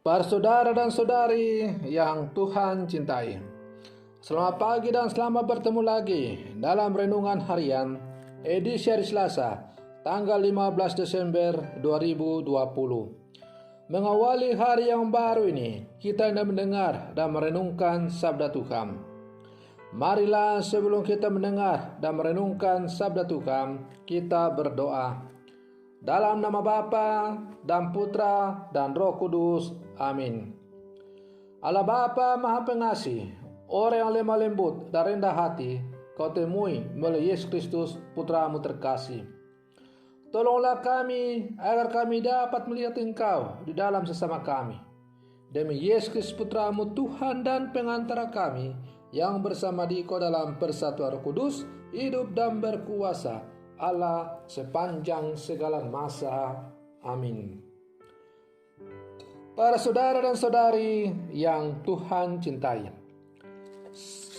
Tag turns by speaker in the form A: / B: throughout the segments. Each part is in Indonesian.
A: Para saudara dan saudari yang Tuhan cintai, selamat pagi dan selamat bertemu lagi dalam Renungan Harian edisi hari Selasa, tanggal 15 Desember 2020. Mengawali hari yang baru ini, kita hendak mendengar dan merenungkan sabda Tuhan. Marilah sebelum kita mendengar dan merenungkan sabda Tuhan, kita berdoa. Dalam nama Bapa dan Putra dan Roh Kudus. Amin. Allah Bapa Maha Pengasih, orang yang lemah lembut dan rendah hati, Kau temui melalui Yesus Kristus Putramu terkasih. Tolonglah kami agar kami dapat melihat Engkau di dalam sesama kami. Demi Yesus Kristus Putramu, Tuhan dan pengantara kami, yang bersama Dikau dalam persatuan Roh Kudus, hidup dan berkuasa Allah sepanjang segala masa. Amin. Para saudara dan saudari yang Tuhan cintai,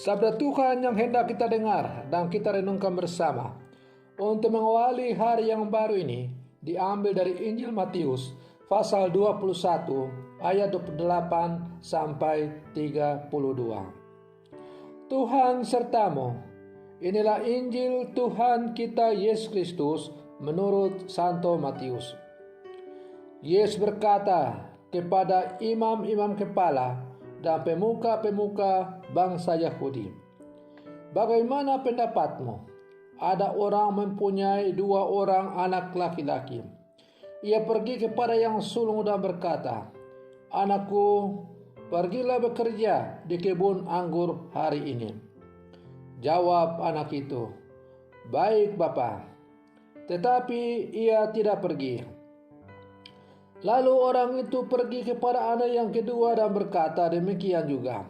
A: sabda Tuhan yang hendak kita dengar dan kita renungkan bersama untuk mengawali hari yang baru ini diambil dari Injil Matius pasal 21 ayat 28 sampai 32. Tuhan sertamu. Inilah Injil Tuhan kita Yesus Kristus menurut Santo Matius. Yesus berkata kepada imam-imam kepala dan pemuka-pemuka bangsa Yahudi, "Bagaimana pendapatmu? Ada orang mempunyai 2 orang anak laki-laki. Ia pergi kepada yang sulung dan berkata, 'Anakku, pergilah bekerja di kebun anggur hari ini.' Jawab anak itu, 'Baik, Bapa.' Tetapi ia tidak pergi. Lalu orang itu pergi kepada anak yang kedua dan berkata demikian juga.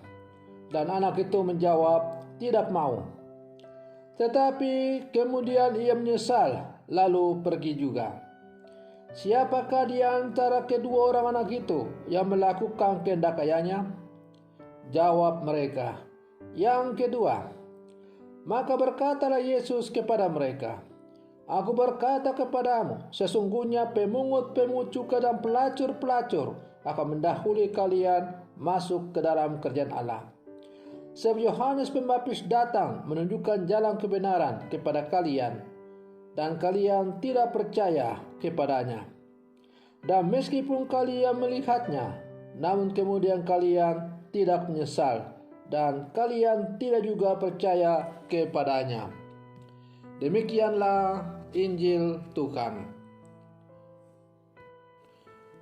A: Dan anak itu menjawab, 'Tidak mau.' Tetapi kemudian ia menyesal, lalu pergi juga. Siapakah di antara kedua orang anak itu yang melakukan kehendak ayahnya?" Jawab mereka, "Yang kedua." Maka berkatalah Yesus kepada mereka, "Aku berkata kepadamu, sesungguhnya pemungut-pemungut cukai dan pelacur-pelacur akan mendahului kalian masuk ke dalam kerajaan Allah. Sebab Yohanes Pembaptis datang menunjukkan jalan kebenaran kepada kalian, dan kalian tidak percaya kepadanya. Dan meskipun kalian melihatnya, namun kemudian kalian tidak menyesal, dan kalian tidak juga percaya kepadanya." Demikianlah Injil Tuhan.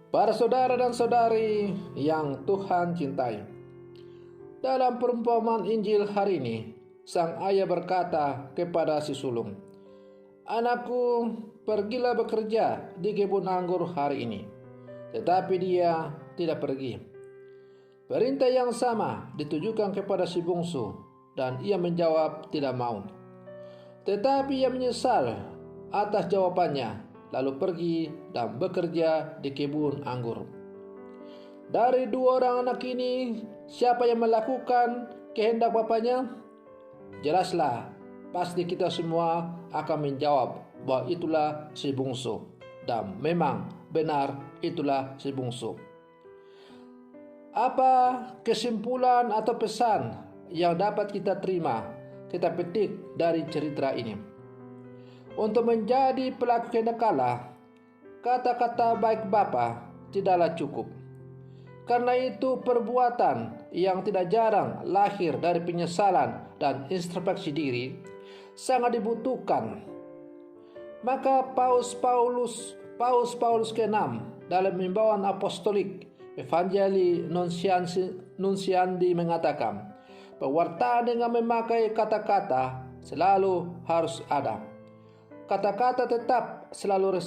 A: Para saudara dan saudari yang Tuhan cintai, dalam perumpamaan Injil hari ini, sang ayah berkata kepada si sulung, "Anakku, pergilah bekerja di kebun anggur hari ini." Tetapi dia tidak pergi. Perintah yang sama ditujukan kepada si bungsu, dan ia menjawab tidak mau. Tetapi ia menyesal atas jawabannya, lalu pergi dan bekerja di kebun anggur. Dari 2 orang anak ini, siapa yang melakukan kehendak bapaknya? Jelaslah, pasti kita semua akan menjawab bahwa itulah si bungsu. Dan memang benar itulah si bungsu. Apa kesimpulan atau pesan yang dapat kita terima, kita petik dari cerita ini? Untuk menjadi pelaku kehendak Allah, kata-kata baik Bapa tidaklah cukup. Karena itu perbuatan yang tidak jarang lahir dari penyesalan dan introspeksi diri sangat dibutuhkan. Maka Paus Paulus ke-6 dalam himbauan apostolik Evangelii Nunciandi mengatakan, pewartaan dengan memakai kata-kata selalu harus ada. Kata-kata tetap selalu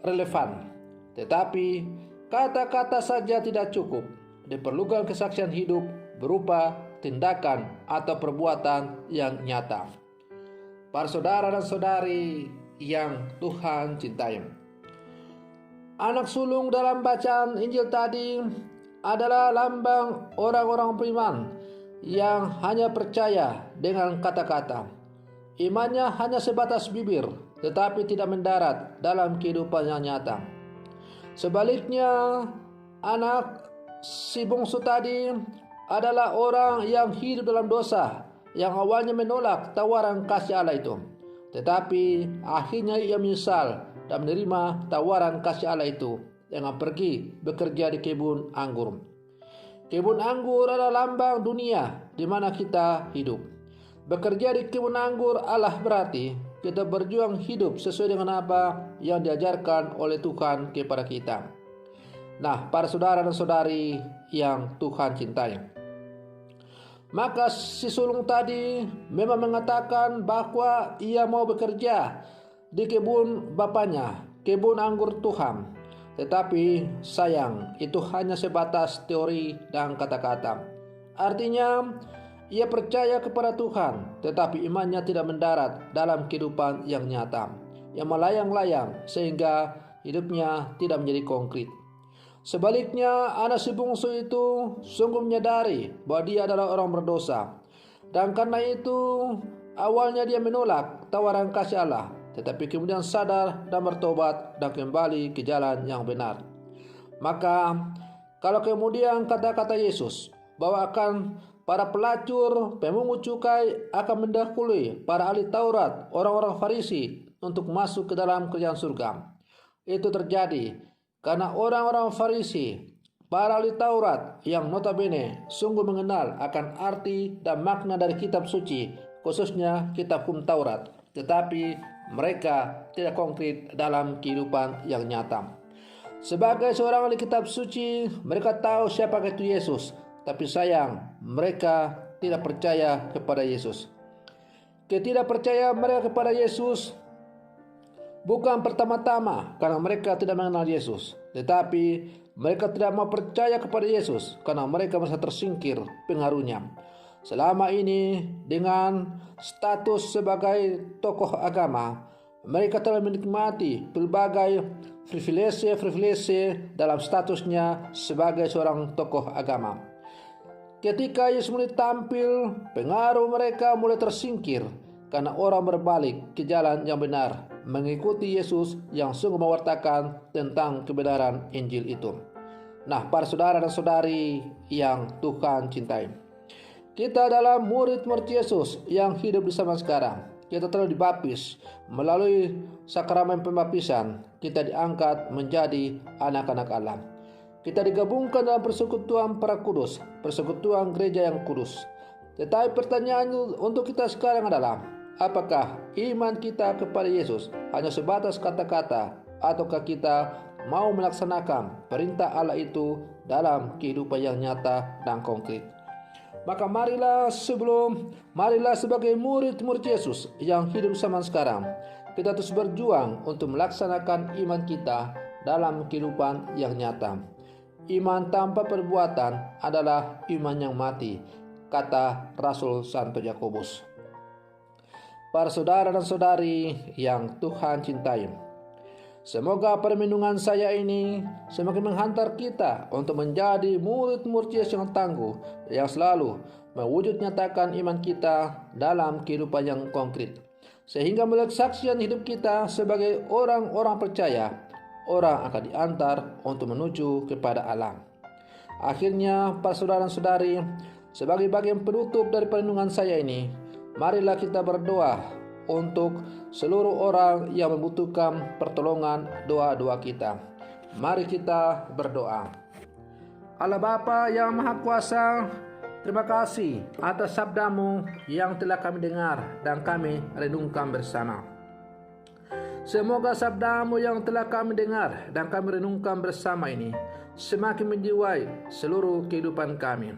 A: relevan, tetapi kata-kata saja tidak cukup. Diperlukan kesaksian hidup berupa tindakan atau perbuatan yang nyata. Para saudara dan saudari yang Tuhan cintai, anak sulung dalam bacaan Injil tadi adalah lambang orang-orang beriman yang hanya percaya dengan kata-kata. Imannya hanya sebatas bibir, tetapi tidak mendarat dalam kehidupan yang nyata. Sebaliknya, anak Si bungsu tadi adalah orang yang hidup dalam dosa, yang awalnya menolak tawaran kasih Allah itu. Tetapi akhirnya ia menyesal dan menerima tawaran kasih Allah itu dengan pergi bekerja di kebun anggur. Kebun anggur adalah lambang dunia di mana kita hidup. Bekerja di kebun anggur Allah berarti kita berjuang hidup sesuai dengan apa yang diajarkan oleh Tuhan kepada kita. Nah, para saudara dan saudari yang Tuhan cintai, maka si sulung tadi memang mengatakan bahwa ia mau bekerja di kebun bapaknya, kebun anggur Tuhan. Tetapi sayang, itu hanya sebatas teori dan kata-kata. Artinya, ia percaya kepada Tuhan, tetapi imannya tidak mendarat dalam kehidupan yang nyata, yang melayang-layang sehingga hidupnya tidak menjadi konkret. Sebaliknya, anak si bungsu itu sungguh menyadari bahwa dia adalah orang berdosa. Dan karena itu, awalnya dia menolak tawaran kasih Allah, tetapi kemudian sadar dan bertobat dan kembali ke jalan yang benar. Maka, kalau kemudian kata-kata Yesus bahwa akan para pelacur, pemungut cukai akan mendahului para ahli Taurat, orang-orang Farisi untuk masuk ke dalam kerajaan surga, itu terjadi karena orang-orang Farisi, para ahli Taurat yang notabene sungguh mengenal akan arti dan makna dari kitab suci, khususnya kitab hukum Taurat, tetapi mereka tidak konkret dalam kehidupan yang nyata. Sebagai seorang ahli kitab suci, mereka tahu siapa itu Yesus, tapi sayang, mereka tidak percaya kepada Yesus. Ketidakpercayaan mereka kepada Yesus bukan pertama-tama karena mereka tidak mengenal Yesus, tetapi mereka tidak mau percaya kepada Yesus karena mereka merasa tersingkir pengaruhnya. Selama ini dengan status sebagai tokoh agama, mereka telah menikmati berbagai privilese dalam statusnya sebagai seorang tokoh agama. Ketika Yesus mulai tampil, pengaruh mereka mulai tersingkir karena orang berbalik ke jalan yang benar, mengikuti Yesus yang sungguh mewartakan tentang kebenaran Injil itu. Nah, para saudara dan saudari yang Tuhan cintai, kita adalah murid-murid Yesus yang hidup di zaman sekarang. Kita telah dibaptis melalui sakramen pembaptisan. Kita diangkat menjadi anak-anak Allah. Kita digabungkan dalam persekutuan para kudus, persekutuan gereja yang kudus. Tetapi pertanyaan untuk kita sekarang adalah, apakah iman kita kepada Yesus hanya sebatas kata-kata, ataukah kita mau melaksanakan perintah Allah itu dalam kehidupan yang nyata dan konkret? Maka marilah sebagai murid-murid Yesus yang hidup zaman sekarang, kita terus berjuang untuk melaksanakan iman kita dalam kehidupan yang nyata. Iman tanpa perbuatan adalah iman yang mati, kata Rasul Santo Yakobus. Para saudara dan saudari yang Tuhan cintai, semoga permenungan saya ini semakin menghantar kita untuk menjadi murid-murid Yesus yang tangguh, yang selalu mewujud nyatakan iman kita dalam kehidupan yang konkret, sehingga melalui kesaksian hidup kita sebagai orang-orang percaya, orang akan diantar untuk menuju kepada Allah. Akhirnya, para saudara dan saudari, sebagai bagian penutup dari perlindungan saya ini, marilah kita berdoa untuk seluruh orang yang membutuhkan pertolongan doa-doa kita. Mari kita berdoa. Allah Bapa yang Maha Kuasa, terima kasih atas sabda-Mu yang telah kami dengar dan kami renungkan bersama. Semoga sabda-Mu yang telah kami dengar dan kami renungkan bersama ini semakin menjiwai seluruh kehidupan kami.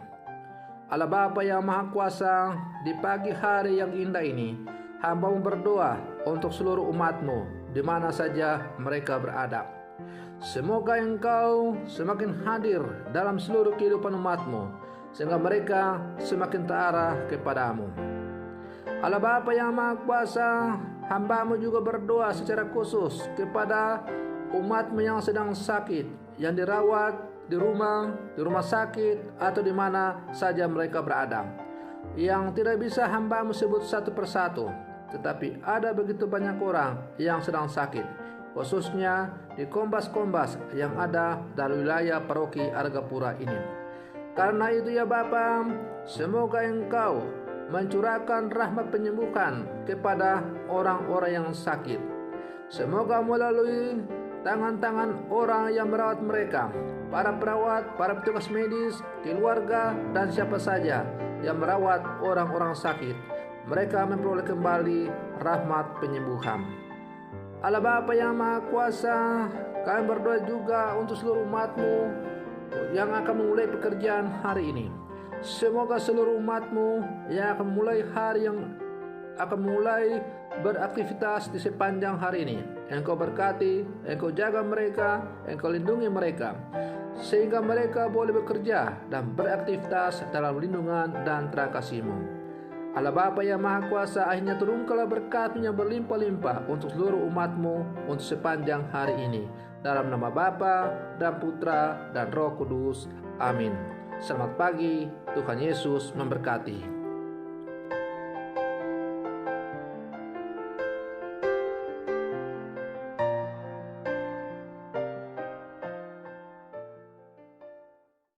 A: Allah Bapa yang Maha Kuasa, di pagi hari yang indah ini, hamba-Mu berdoa untuk seluruh umat-Mu di mana saja mereka berada. Semoga Engkau semakin hadir dalam seluruh kehidupan umat-Mu, sehingga mereka semakin terarah kepadamu. Allah Bapa yang Maha Kuasa, hamba-Mu juga berdoa secara khusus kepada umat-Mu yang sedang sakit, yang dirawat di rumah sakit, atau di mana saja mereka berada, yang tidak bisa hamba-Mu sebut satu persatu, tetapi ada begitu banyak orang yang sedang sakit, khususnya di kombas-kombas yang ada dalam wilayah paroki Argapura ini. Karena itu ya Bapa, semoga Engkau mencurahkan rahmat penyembuhan kepada orang-orang yang sakit. Semoga melalui tangan-tangan orang yang merawat mereka, para perawat, para petugas medis, keluarga, dan siapa saja yang merawat orang-orang sakit, mereka memperoleh kembali rahmat penyembuhan. Allah Bapa yang Maha Kuasa, kami berdoa juga untuk seluruh umat-Mu yang akan memulai pekerjaan hari ini. Semoga seluruh umat-Mu yang akan mulai beraktivitas di sepanjang hari ini, Engkau berkati, Engkau jaga mereka, Engkau lindungi mereka, sehingga mereka boleh bekerja dan beraktivitas dalam lindungan dan terang kasih-Mu. Allah Bapa yang Maha Kuasa, akhirnya turunkanlah berkat-Mu yang berlimpah-limpah untuk seluruh umat-Mu untuk sepanjang hari ini. Dalam nama Bapa dan Putra dan Roh Kudus. Amin. Selamat pagi, Tuhan Yesus memberkati.